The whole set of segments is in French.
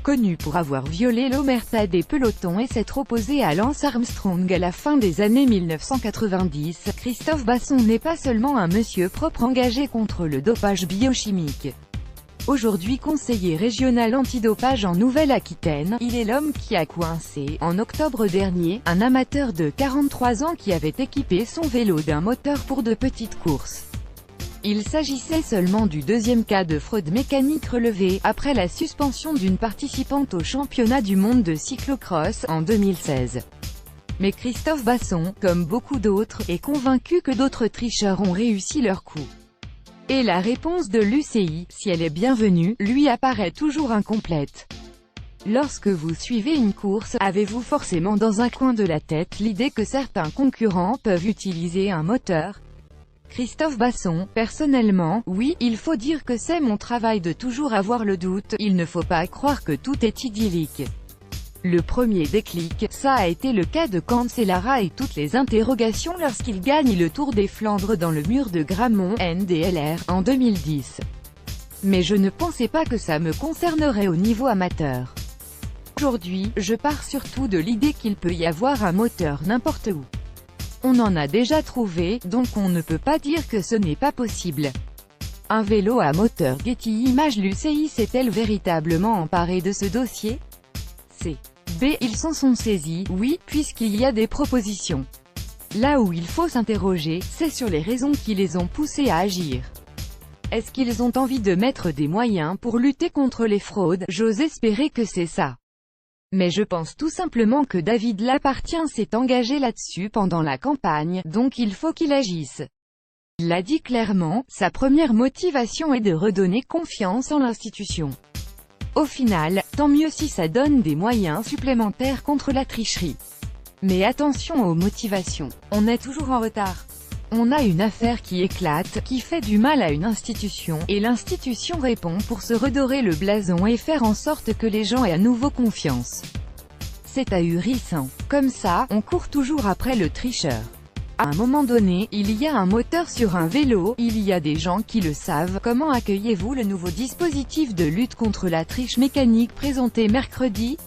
Connu pour avoir violé l'omerta des pelotons et s'être opposé à Lance Armstrong à la fin des années 1990, Christophe Basson n'est pas seulement un monsieur propre engagé contre le dopage biochimique. Aujourd'hui conseiller régional antidopage en Nouvelle-Aquitaine, il est l'homme qui a coincé, en octobre dernier, un amateur de 43 ans qui avait équipé son vélo d'un moteur pour de petites courses. Il s'agissait seulement du deuxième cas de fraude mécanique relevé, après la suspension d'une participante au championnat du monde de cyclocross, en 2016. Mais Christophe Basson, comme beaucoup d'autres, est convaincu que d'autres tricheurs ont réussi leur coup. Et la réponse de l'UCI, si elle est bienvenue, lui apparaît toujours incomplète. Lorsque vous suivez une course, avez-vous forcément dans un coin de la tête l'idée que certains concurrents peuvent utiliser un moteur ? Christophe Basson, personnellement, oui, il faut dire que c'est mon travail de toujours avoir le doute, il ne faut pas croire que tout est idyllique. Le premier déclic, ça a été le cas de Cancellara et toutes les interrogations lorsqu'il gagne le Tour des Flandres dans le mur de Grammont, NDLR, en 2010. Mais je ne pensais pas que ça me concernerait au niveau amateur. Aujourd'hui, je pars surtout de l'idée qu'il peut y avoir un moteur n'importe où. On en a déjà trouvé, donc on ne peut pas dire que ce n'est pas possible. Un vélo à moteur Getty Images. L'UCI s'est-elle véritablement emparée de ce dossier? Ils s'en sont saisis, oui, puisqu'il y a des propositions. Là où il faut s'interroger, c'est sur les raisons qui les ont poussés à agir. Est-ce qu'ils ont envie de mettre des moyens pour lutter contre les fraudes? J'ose espérer que c'est ça. Mais je pense tout simplement que David Lappartient s'est engagé là-dessus pendant la campagne, donc il faut qu'il agisse. Il l'a dit clairement, sa première motivation est de redonner confiance en l'institution. Au final, tant mieux si ça donne des moyens supplémentaires contre la tricherie. Mais attention aux motivations. On est toujours en retard. On a une affaire qui éclate, qui fait du mal à une institution, et l'institution répond pour se redorer le blason et faire en sorte que les gens aient à nouveau confiance. C'est ahurissant. Comme ça, on court toujours après le tricheur. À un moment donné, il y a un moteur sur un vélo, il y a des gens qui le savent. Comment accueillez-vous le nouveau dispositif de lutte contre la triche mécanique présenté mercredi?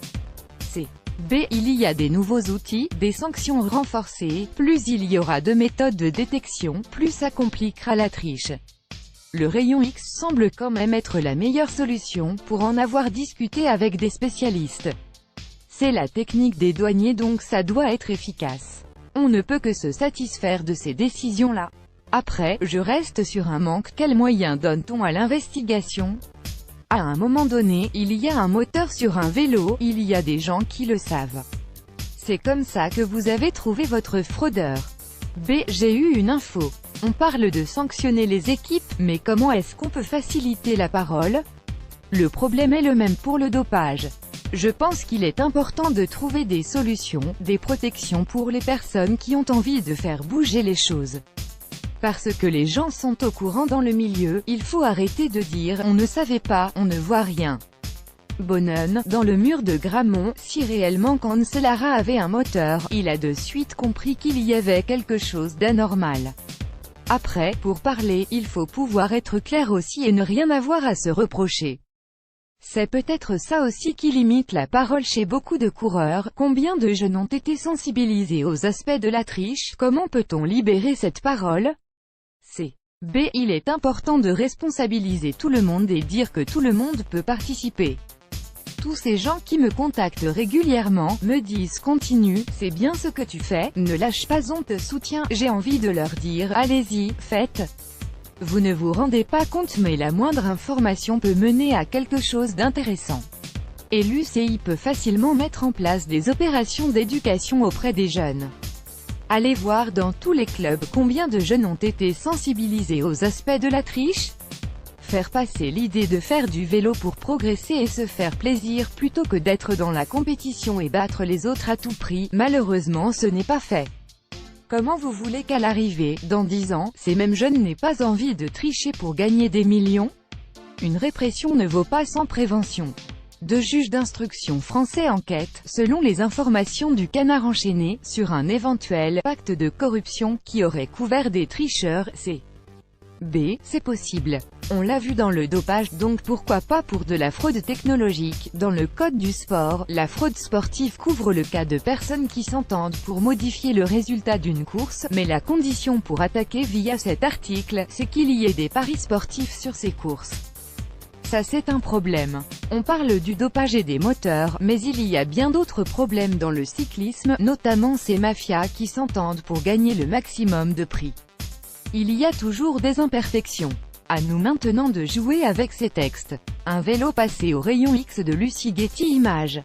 Il y a des nouveaux outils, des sanctions renforcées, plus il y aura de méthodes de détection, plus ça compliquera la triche. Le rayon X semble quand même être la meilleure solution, pour en avoir discuté avec des spécialistes. C'est la technique des douaniers donc ça doit être efficace. On ne peut que se satisfaire de ces décisions-là. Après, je reste sur un manque. Quels moyens donne-t-on à l'investigation? À un moment donné, il y a un moteur sur un vélo, il y a des gens qui le savent. C'est comme ça que vous avez trouvé votre fraudeur. J'ai eu une info. On parle de sanctionner les équipes, mais comment est-ce qu'on peut faciliter la parole? Le problème est le même pour le dopage. Je pense qu'il est important de trouver des solutions, des protections pour les personnes qui ont envie de faire bouger les choses. Parce que les gens sont au courant dans le milieu, il faut arrêter de dire « on ne savait pas, on ne voit rien ». Bonnen, dans le mur de Grammont, si réellement Cancellara avait un moteur, il a de suite compris qu'il y avait quelque chose d'anormal. Après, pour parler, il faut pouvoir être clair aussi et ne rien avoir à se reprocher. C'est peut-être ça aussi qui limite la parole chez beaucoup de coureurs. Combien de jeunes ont été sensibilisés aux aspects de la triche? Comment peut-on libérer cette parole? Il est important de responsabiliser tout le monde et dire que tout le monde peut participer. Tous ces gens qui me contactent régulièrement, me disent « Continue, c'est bien ce que tu fais, ne lâche pas, on te soutient », j'ai envie de leur dire « Allez-y, faites ». Vous ne vous rendez pas compte mais la moindre information peut mener à quelque chose d'intéressant. Et l'UCI peut facilement mettre en place des opérations d'éducation auprès des jeunes. Allez voir dans tous les clubs combien de jeunes ont été sensibilisés aux aspects de la triche. Faire passer l'idée de faire du vélo pour progresser et se faire plaisir plutôt que d'être dans la compétition et battre les autres à tout prix, malheureusement ce n'est pas fait. Comment vous voulez qu'à l'arrivée, dans 10 ans, ces mêmes jeunes n'aient pas envie de tricher pour gagner des millions? Une répression ne vaut pas sans prévention. Deux juges d'instruction français enquêtent, selon les informations du Canard enchaîné, sur un éventuel « pacte de corruption » qui aurait couvert des tricheurs. B. C'est possible. On l'a vu dans le dopage, donc pourquoi pas pour de la fraude technologique. Dans le code du sport, la fraude sportive couvre le cas de personnes qui s'entendent pour modifier le résultat d'une course, mais la condition pour attaquer via cet article, c'est qu'il y ait des paris sportifs sur ces courses. Ça c'est un problème. On parle du dopage et des moteurs, mais il y a bien d'autres problèmes dans le cyclisme, notamment ces mafias qui s'entendent pour gagner le maximum de prix. Il y a toujours des imperfections. À nous maintenant de jouer avec ces textes. Un vélo passé au rayon X de Lucie Getty Images.